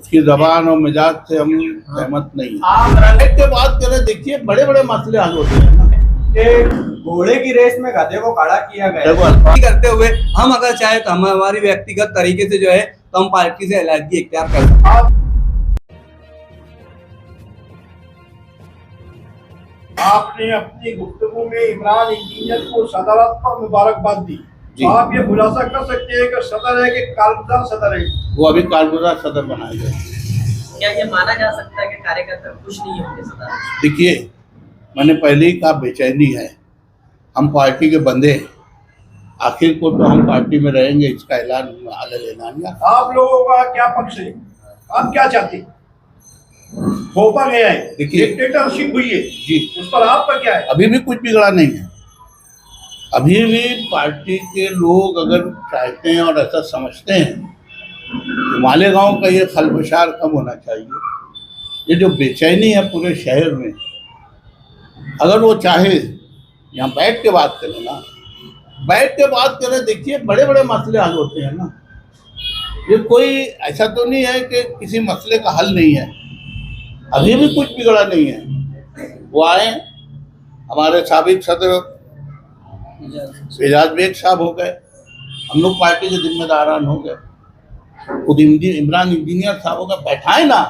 उसकी जबान और मिजाज से हम सहमत नहीं हैं। के बात करें, देखिए बड़े बड़े मसले हल होते हैं। घोड़े की रेस में गधे को खड़ा किया गया करते हुए हम अगर चाहे तो हम हमारी व्यक्तिगत तरीके से जो है तो हम पार्टी से अलहदगी इख्तियार कर सकते हैं। आपने अपनी गुफ्तगू में इमरान इंजीनियर को सदारत पर मुबारकबाद दी, तो आप ये खुलासा कर सकते हैं कि सदर है कि कारगुजार सदर है? वो अभी कारगुजार सदर बनाए गए। क्या ये माना जा सकता है कि कार्यकर्ता खुश नहीं होंगे सदर? देखिए, मैंने पहले ही कहा बेचैनी है, हम पार्टी के बंदे हैं, आखिर को तो हम पार्टी में रहेंगे, इसका ऐलान ऐलान। आप लोगों का क्या पक्ष है, आप क्या चाहते हैं? थोपा गया है, देखिए डिक्टेटरशिप हुई है जी, उस पर आपका क्या है? अभी भी कुछ बिगड़ा नहीं है। अभी भी पार्टी के लोग अगर चाहते हैं और ऐसा समझते हैं तो मालेगांव का ये खलबशार कम होना चाहिए। ये जो बेचैनी है पूरे शहर में, अगर वो चाहे यहाँ बैठ के बात करें ना, बैठ के बात करें, देखिए बड़े बड़े मसले हल होते हैं ना। ये कोई ऐसा तो नहीं है कि किसी मसले का हल नहीं है, अभी भी कुछ बिगड़ा नहीं है। वो आए, हमारे साबिक सदर एजाज बेग साहब हो गए, हम लोग पार्टी के जिम्मेदारान हो गए, खुद इमरान इंजीनियर साहब हो गए। बैठाएं ना,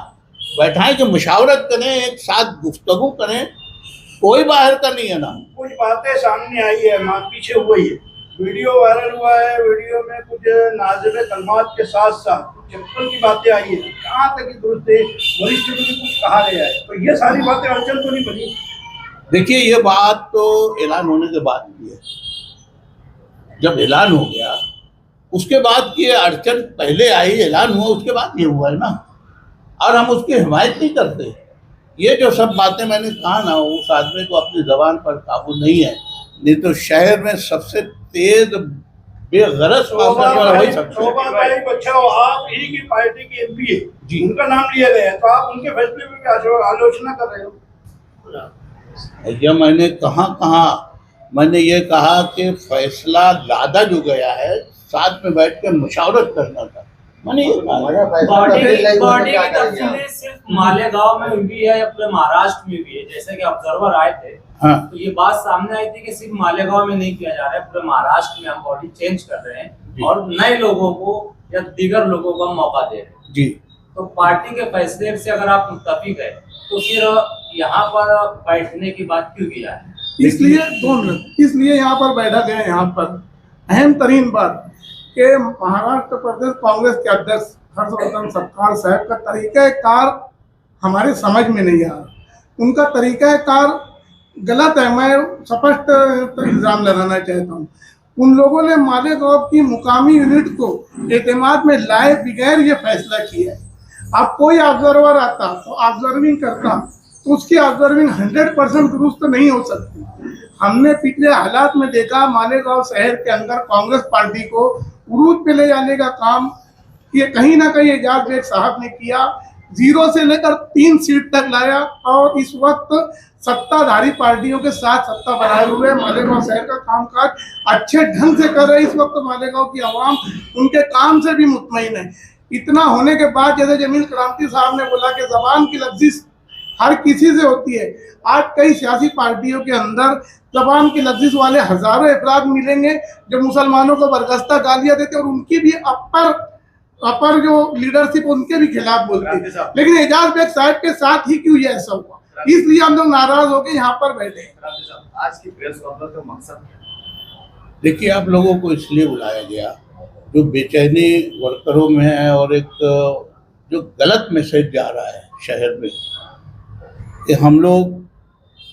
बैठाएं कि मुशावरत करें, एक साथ गुफ्तगू करें, कोई बाहर का नहीं है ना। कुछ बातें सामने आई है, मार पीछे हुई है, वीडियो वायरल हुआ है, वीडियो में कुछ नाज़िब कलमात के साथ साथ कुछ चप्पल की बातें आई है, कहाँ तक की दुरुस्त है, वरिष्ठ को कुछ कहा गया है, तो ये सारी बातें अड़चन तो नहीं बनी? देखिए, ये बात तो ऐलान होने के बाद की है। जब ऐलान हो गया उसके बाद की अड़चन पहले आई, ऐलान हुआ उसके बाद ये हुआ है ना, और हम उसकी हिमायत नहीं करते। ये जो सब बातें मैंने कहा ना, उस आदमी को अपनी जबान पर काबू नहीं है, नहीं तो शहर में सबसे तेज बेगरज वही सकते हैं। अच्छा, आप ही की पार्टी के एमपी है जी, उनका नाम लिया गया है, तो आप उनके फैसले में भी आलोचना कर रहे हो? भैया, मैंने कहा मैंने ये कहा कि फैसला लादा जो गया है, साथ में बैठ के मुशावरत करना था। मैंने ये बॉडी की तफसीलें सिर्फ मालेगांव में हुई है या पूरे महाराष्ट्र में भी है? जैसे कि ऑब्जर्वर आए थे, हाँ, तो ये बात सामने आई थी कि सिर्फ मालेगांव में नहीं किया जा रहा है, पूरे महाराष्ट्र में हम बॉडी चेंज कर रहे हैं और नए लोगों को या दीगर लोगों को मौका दे रहे हैं जी। तो पार्टी के फैसले से अगर आप मुत्तफिक है तो फिर यहाँ पर बैठने की बात क्यों की जाए? इसलिए यहाँ पर बैठा गया। यहाँ पर अहम तरीन बात कि महाराष्ट्र प्रदेश कांग्रेस के अध्यक्ष हर्षवर्धन सपकाल साहब का तरीक़ाकार हमारे समझ में नहीं आ रहा। उनका तरीक़ाकार गलत है, मैं स्पष्ट इल्ज़ाम लगाना चाहता हूँ। उन लोगों ने मालेगांव की मुकामी यूनिट को एतमाद में लाए बगैर ये फैसला किया है। अब कोई ऑब्जर्वर आता तो ऑब्जर्विंग करता तो उसकी ऑब्जर्विंग 100% दुरुस्त नहीं हो सकती। हमने पिछले हालात में देखा, मालेगांव शहर के अंदर कांग्रेस पार्टी को उरूज पे ले जाने का काम ये कहीं ना कहीं एजाज बेग साहब ने किया। 0 से लेकर 3 सीट तक लाया और इस वक्त सत्ताधारी पार्टियों के साथ सत्ता बनाए हुए मालेगांव शहर का कामकाज अच्छे ढंग से कर रहे। इस वक्त मालेगांव की आवाम उनके काम से भी मुतमईन है। इतना होने के बाद, जैसे जमील क्रांति साहब ने बोला कि जबान की लफ्जिश हर किसी से होती है, आज कई सियासी पार्टियों के अंदर जबान की लफ्जिश वाले हजारों अफराद मिलेंगे जो मुसलमानों को बरगस्ता गालियां देते और उनकी भी अपर जो लीडरशिप उनके भी खिलाफ बोलते हैं। लेकिन एजाज बेग साहब के साथ ही क्यों ये ऐसा हुआ, इसलिए हम लोग नाराज होकर यहाँ पर बैठे। आज की प्रेस कॉन्फ्रेंस का मकसद क्या? देखिए, आप लोगों को इसलिए बुलाया गया, जो बेचैनी वर्करों में है और एक जो गलत मैसेज जा रहा है शहर में कि हम लोग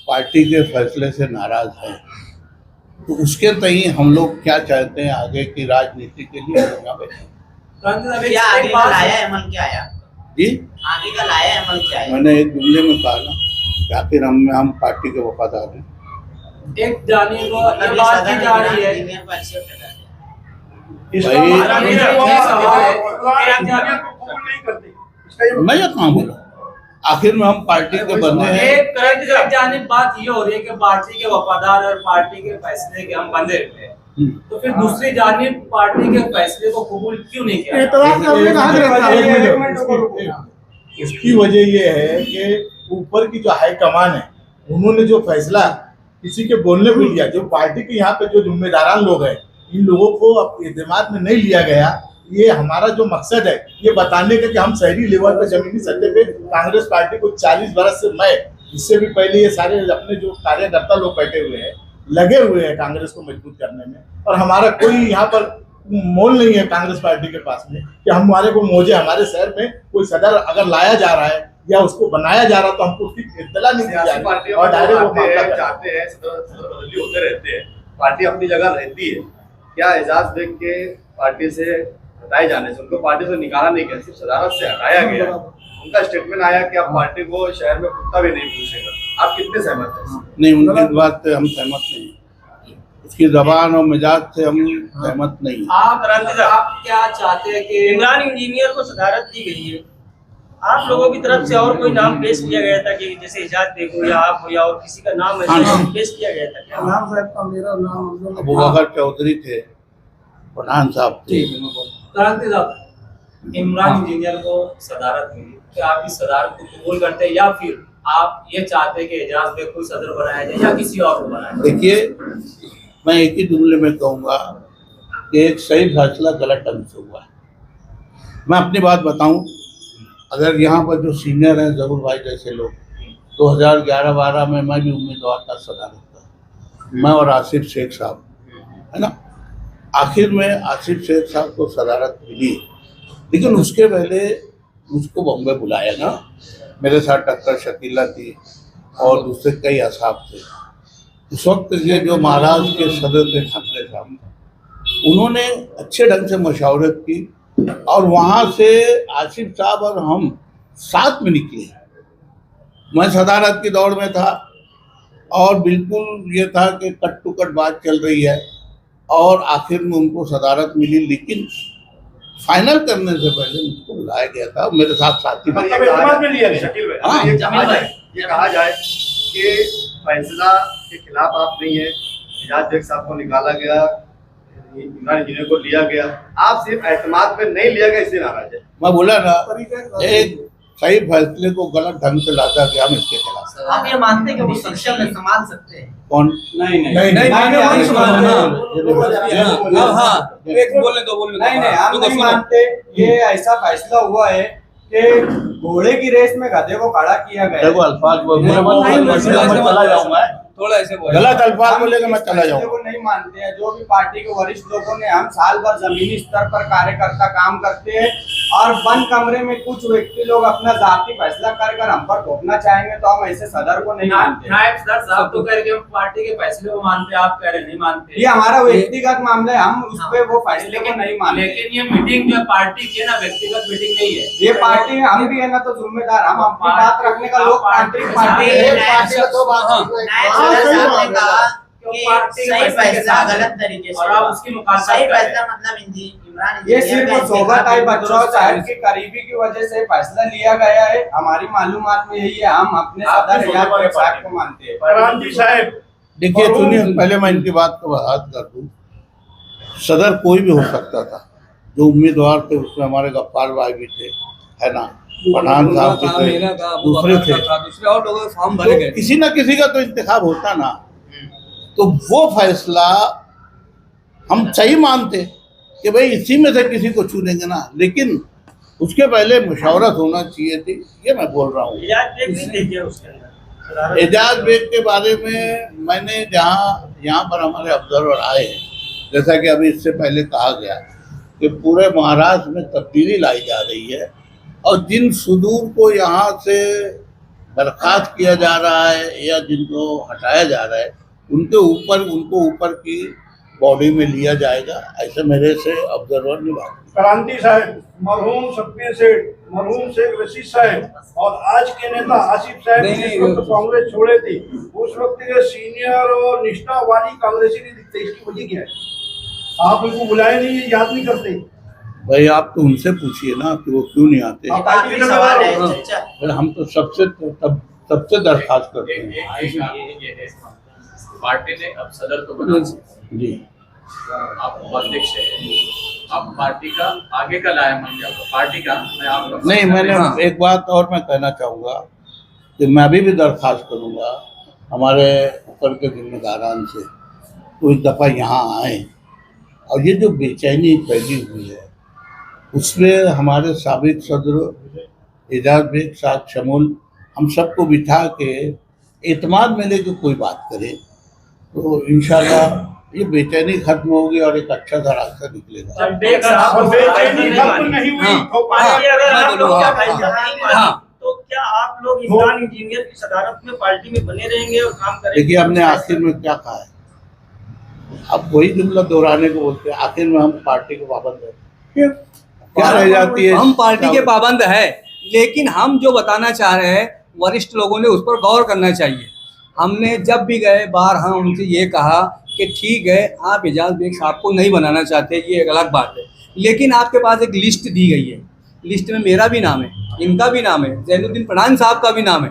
पार्टी के फैसले से नाराज हैं, तो उसके तई हम लोग क्या चाहते हैं आगे की राजनीति के लिए क्या आगे का लाया अमल क्या आया जी? आगे का लाया अमल क्या है? मैंने एक जुमले में कहा ना कि आखिर हम पार्टी के वफादार हैं। एक जाने को ये बात की जा रही है, मैं ये कहाँ बोला, आखिर में हम पार्टी के बंदे हैं। एक जानिब बात ये हो रही है कि पार्टी के वफादार और पार्टी के फैसले के हम बंदे हैं, तो फिर दूसरी जानिब पार्टी के फैसले को कबूल क्यों नहीं किया? एतराज करने का हक रहता है। उसकी वजह ये है कि ऊपर की जो हाईकमान है उन्होंने जो फैसला किसी के बोलने पे लिया, जो पार्टी के यहाँ पे जो जिम्मेदारान लोग हैं इन लोगों को एतमाद में नहीं लिया गया। ये हमारा जो मकसद है ये बताने का कि हम शहरी लेवल पे जमीनी सतह पे कांग्रेस पार्टी को 40 बरस से, मैं इससे भी पहले, ये सारे अपने जो कार्यकर्ता लोग बैठे हुए हैं लगे हुए हैं कांग्रेस को मजबूत करने में, और हमारा कोई यहाँ पर मोल नहीं है कांग्रेस पार्टी के पास में कि हमारे को मौजे, हमारे शहर में कोई सदर अगर लाया जा रहा है या उसको बनाया जा रहा है तो हमको उसकी इत्तला नहीं दी जा रही और डायरेक्ट वो मामला चाहते हैं, सदर बदली होते रहते हैं, पार्टी अपनी जगह रहती है। क्या एजाज बेग के पार्टी से हटाए जाने से, उनको पार्टी से निकाला नहीं गया, सिर्फ सदारत से हटाया गया। उनका स्टेटमेंट आया कि अब पार्टी को शहर में कुत्ता भी नहीं पूछेगा। आप कितने सहमत हैं? नहीं, उनकी इस बात से हम सहमत नहीं, उसकी जबान और मिजाज से हम सहमत नहीं। आप क्या चाहते हैं कि इमरान इंजीनियर को सदारत दी गई है, आप लोगों की तरफ से और कोई नाम पेश किया गया था कि जैसे एजाज बेग हो या आप हो या और किसी का नाम पेश किया गया था क्या? नाम साहब का मेरा नाम अबू बकर चौधरी थे, पठान साहब थे। क्रांति साहब, इमरान इंजीनियर को सदारत मिली, क्या आप इस सदारत को कबूल करते हैं या फिर आप ये चाहते हैं कि एजाज बेग को सदर बनाया जाए या किसी और को बनाया जाए? देखिए, मैं एक ही जुमले में कहूँगा कि एक सही फैसला गलत ढंग से हुआ है। मैं अपनी बात बताऊं, अगर यहाँ पर जो सीनियर हैं जरूर भाई जैसे लोग, 2011-12 में मैं भी उम्मीदवार था सदारत का, मैं और आसिफ शेख साहब, है ना। आखिर में आसिफ शेख साहब को सदारत मिली, लेकिन उसके पहले मुझको बॉम्बे बुलाया ना, मेरे साथ डॉक्टर शकीला थी और दूसरे कई असाब थे। उस वक्त ये जो महाराष्ट्र के सदर थे ठाकरे साहब, उन्होंने अच्छे ढंग से मशावरत की और वहाँ से आसिफ साहब और हम साथ में निकले। मैं सदारत की दौड़ में था और बिल्कुल ये था कि कट टू कट बात चल रही है और आखिर में उनको सदारत मिली, लेकिन फाइनल करने से पहले मुझको बुलाया गया था, मेरे साथ साथी में लिया गया। शकील भाई, हाँ, ये कहा जाए कि फैसला के खिलाफ आप नहीं है, एजाज बेग साहब को निकाला गया, इमरान इंजीनियर को लिया गया, आप सिर्फ एतमाद पे नहीं लिया गया इसलिए नाराज है। मैं बोला ना, एक सही फैसले को गलत ढंग से लाता गया हम इसके खिलाफ। आप ये मानते हैं कि वो सक्षम है, संभाल सकते हैं? कौन? नहीं नहीं, नहीं, नहीं, नहीं, हम नहीं मानते। ये ऐसा फैसला हुआ है कि घोड़े की रेस में गधे को खड़ा किया गया। देखो अल्फाज चला जाऊंगा, थोड़ा ऐसे गलत अल्फाज बोलेगा मैं चला जाऊंगा। वो नहीं मानते हैं। जो भी पार्टी के वरिष्ठ लोगों ने, हम साल भर जमीनी स्तर पर कार्यकर्ता काम करते हैं और बंद कमरे में कुछ व्यक्ति लोग अपना जाति फैसला कर हम पर थोपना चाहेंगे तो हम ऐसे सदर को नहीं मानते। नायब सदर साहब तो कह रहे हैं हम पार्टी के फैसले को मानते हैं, आप कह रहे नहीं मानते। ये हमारा व्यक्तिगत मामला है, हम उस पे वो फैसले को नहीं मानते। लेकिन ये मीटिंग जो पार्टी की है ना, व्यक्तिगत मीटिंग नहीं है। ये पार्टी हम भी है ना, तो जिम्मेदार हम अपनी बात रखने का लोग तांत्रिक पार्टी सही फैसला गलत तरीके से और आप उसकी मुखालफत सही कर रहे हैं। फैसला मतलब इमरान ये सिर्फ सोबत आई बच्चों साहब की करीबी की वजह से फैसला लिया गया है। हमारी मालूमात में यही है, हम अपने सदर एजाज बेग साहब को मानते हैं। क्रांति साहब, देखिए सुनिए, पहले मैं इनकी बात को वजाहत कर दूं। सदर कोई भी हो सकता था, जो उम्मीदवार थे उसमें हमारे गफ्फार भाई भी थे, है ना, पठान साहब भी थे, दूसरे थे, दूसरे और लोगों के फॉर्म भरे गए। किसी ना किसी का तो इंतखाब होता ना, तो वो फैसला हम सही मानते कि भाई इसी में से किसी को चुनेंगे ना, लेकिन उसके पहले मुशावरत होना चाहिए थी, ये मैं बोल रहा हूँ। एजाज बेग के बारे में मैंने जहाँ यहाँ पर हमारे ऑब्जर्वर आए हैं, जैसा कि अभी इससे पहले कहा गया कि पूरे महाराष्ट्र में तब्दीली लाई जा रही है और जिन सुदूर को यहाँ से बर्खास्त किया जा रहा है या जिनको हटाया जा रहा है उनको ऊपर की बॉडी में लिया जाएगा, ऐसे मेरे से ऑब्जर्वर ने बात। क्रांति साहब, मरहूम शब्बीर सेठ, मरहूम शेख रशीद साहब और आज के नेता आसिफ साहब जिस वक्त कांग्रेस छोड़े थे, उस वक्त के सीनियर और निष्ठा वाली कांग्रेसी नहीं दिखते, इसकी वजह क्या है? आप उनको बुलाए नहीं, याद नहीं करते? भाई आप तो उनसे पूछिए ना कि वो क्यों नहीं आते। हम तो सबसे दरखास्त करते हैं। पार्टी ने अब सदर तो बना जी, आप उपाध्यक्ष है, आप पार्टी का आगे का लाया मन क्या पार्टी का मैं आप नहीं, मैंने एक बात और मैं कहना चाहूँगा कि मैं अभी भी दरख्वास्त करूँगा हमारे ऊपर के जिम्मेदारान से तो इस दफ़ा यहाँ आए और ये जो बेचैनी फैली हुई है उसमें हमारे साबिक सदर एजाज बेग साहब शमूल हम सबको बिठा के एतमाद में लेके कोई बात करे तो इंशाल्लाह ये बेचैनी खत्म होगी और एक अच्छा सा रास्ता निकलेगा। जब बेग साहब बेचैनी खत्म नहीं हुई तो पार्टी अगर आप लोग हाँ, क्या तो क्या आप लोग इमरान इंजीनियर की सदारत में पार्टी में बने रहेंगे और काम करेंगे? देखिए हमने आखिर में क्या कहा है, अब वही जुमला दोहराने को बोलते हैं, आखिर में हम पार्टी के पाबंद है, फिर क्या रह जाती है? हम पार्टी के पाबंद है, लेकिन हम जो बताना चाह रहे हैं वरिष्ठ लोगों ने उस पर गौर करना चाहिए। हमने जब भी गए बाहर हम उनसे ये कहा कि ठीक है आप एजाज बेग साहब को नहीं बनाना चाहते, ये एक अलग बात है, लेकिन आपके पास एक लिस्ट दी गई है, लिस्ट में मेरा भी नाम है, इनका भी नाम है, जैनुद्दीन पठान साहब का भी नाम है,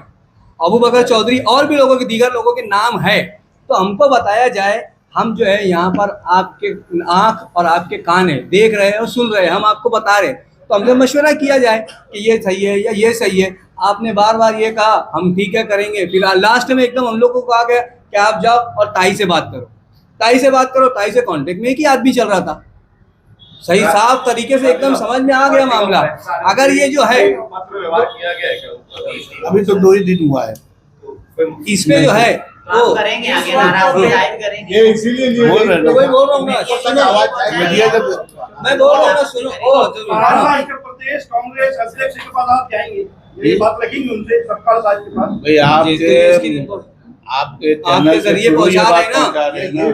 अबू बकर चौधरी और भी लोगों के दीगर लोगों के नाम है। तो हमको बताया जाए, हम जो है यहाँ पर आपके आँख और आपके कान है, देख रहे हैं और सुन रहे हैं, हम आपको बता रहे हैं, तो हमसे मशवरा किया जाए कि ये सही है या ये सही है। आपने बार बार ये कहा हम ठीक है करेंगे, फिर लास्ट में एकदम हम लोग को कहा गया कि आप जाओ और ताई से बात करो, ताई से बात करो, ताई से कांटेक्ट में एक ही आदमी चल रहा था, सही साफ तरीके से एकदम समझ में आ गया मामला। अगर ये जो है पत्र व्यवहार किया गया है क्या? अभी तो 2 ही दिन हुआ है, इसमें जो है तो करेंगे आगे नाराजगी जाहिर करेंगे। ये इसीलिए बोल रहे हैं वही बोल रहा हूँ मैं, मीडिया जब मैं बोल रहा हूँ ना, सुनो महाराष्ट्र प्रदेश कांग्रेस अध्यक्ष के पास आप जाएंगे, ये बात रखेंगे उनसे सत्कार साहब के पास। भाई आपके चैनल से जरिए जो ये पहुंचा बात रहे हैं ना, पहुंचा रहे हैं ना,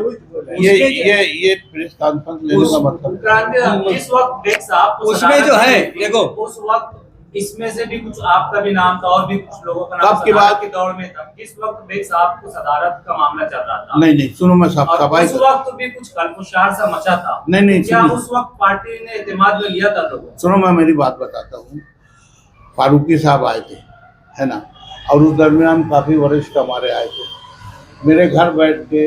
ये प्रेस कॉन्फ्रेंस लेने का मतलब जिस वक्त बेग साहब को उसमें जो है, देखो, उस वक्त इसमें से भी कुछ आपका भी नाम था और भी कुछ लोगों का नाम कब की बात? के दौर में था, जिस वक्त बेग साहब को सदारत का मामला चल रहा था। नहीं सुनो मैं सब और सफाई उस वक्त भी कुछ कलपुशार सा मचा था। नहीं क्या सुनो उस वक्त पार्टी ने एतमाद में लिया था लोगों को? सुनो मैं मेरी बात बताता हूँ। फारूकी साहब आए थे, है ना, और उस दरमियान काफ़ी वरिष्ठ हमारे आए थे, मेरे घर बैठ के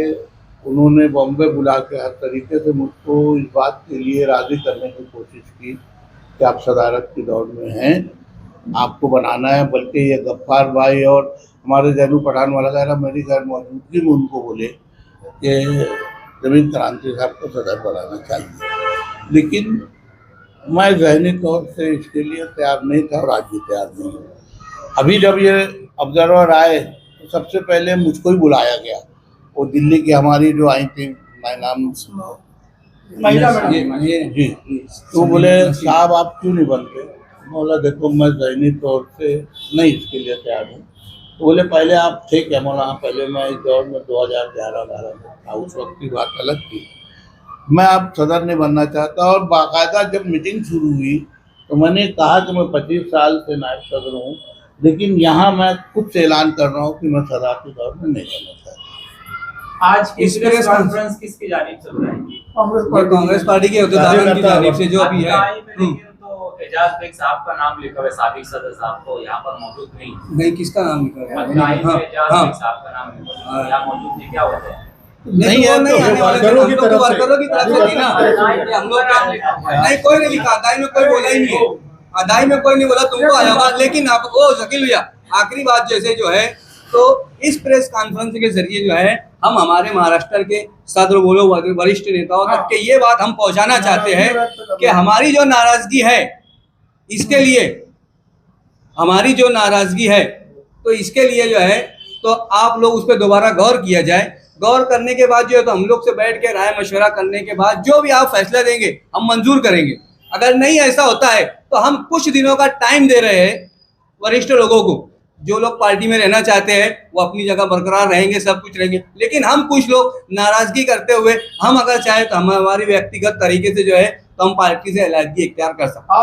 उन्होंने बॉम्बे बुला के हर तरीके से मुझको इस बात के लिए राज़ी करने की कोशिश की कि आप सदारत की दौड़ में हैं, आपको बनाना है। बल्कि ये गफ्फार भाई और हमारे जैनू पठान वाला गैर मेरी गैर मौजूदगी में उनको बोले कि जमीन क्रांति साहब को सदर बनाना चाहिए, लेकिन मैं ज़हनी तौर से इसके लिए तैयार नहीं था और आज भी तैयार नहीं हूँ। अभी जब ये ऑब्जर्वर आए तो सबसे पहले मुझको ही बुलाया गया, वो दिल्ली की हमारी जो आई थी, मैं नाम जी, तो बोले साहब आप क्यों नहीं बनते? बोला देखो मैं ज़हनी तौर से नहीं इसके लिए तैयार हूँ। तो बोले पहले आप थे क्या? बोला हाँ पहले मैं इस दौर में 2011-12 में था, उस वक्त की बात अलग थी, मैं अब सदर नहीं बनना चाहता। और बाकायदा जब मीटिंग शुरू हुई तो मैंने कहा कि मैं 25 साल से नायब सदर हूँ, लेकिन यहाँ मैं खुद से ऐलान कर रहा हूँ कि मैं सदर के दौर में नहीं बनना चाहता। आज इस प्रेस कॉन्फ्रेंस किसकी जानिब चल रहा है? कांग्रेस पार्टी के अहदेदारों की जानिब से जो भी है। आपकी में देखिए तो एजाज बेग साहब का नाम लिखा हुआ है, साबिक सदर साहब तो यहाँ पर मौजूद नहीं। किसका नाम लिखा है? मतदाई में एजाज हाँ, बेग साहब का नाम लिखा हुआ है, यहाँ मौजूद नहीं, क्या होता है? नहीं है, नहीं आने वाले थे, वर्करों की हम लोग तरफ से। वर्करों की तरफ से थी ना, ये हम लोग नहीं, कोई नहीं लिखा, अदाई में कोई बोला ही नहीं है, अदाई में कोई नहीं बोला तुमको आया हुआ। लेकिन आप वो शकील भैया आखिरी बात जैसे जो है, तो इस प्रेस कॉन्फ्रेंस के जरिए जो है हम हमारे महाराष्ट्र के सदर बोलो वरिष्ठ नेताओं तक के ये बात हम पहुंचाना चाहते हैं कि हमारी जो नाराजगी है, इसके लिए हमारी जो नाराजगी है, तो इसके लिए जो है तो आप लोग उस पर दोबारा गौर किया जाए। गौर करने के बाद जो है तो हम लोग से बैठ के राय मशवरा करने के बाद जो भी आप फैसला देंगे हम मंजूर करेंगे। अगर नहीं ऐसा होता है तो हम कुछ दिनों का टाइम दे रहे हैं वरिष्ठ लोगों को, जो लोग पार्टी में रहना चाहते हैं वो अपनी जगह बरकरार रहेंगे, सब कुछ रहेंगे, लेकिन हम कुछ लोग नाराजगी करते हुए हम अगर चाहे तो हम हमारी व्यक्तिगत तरीके से जो है तो हम पार्टी से अलहदगी इख्तियार कर सकते हैं।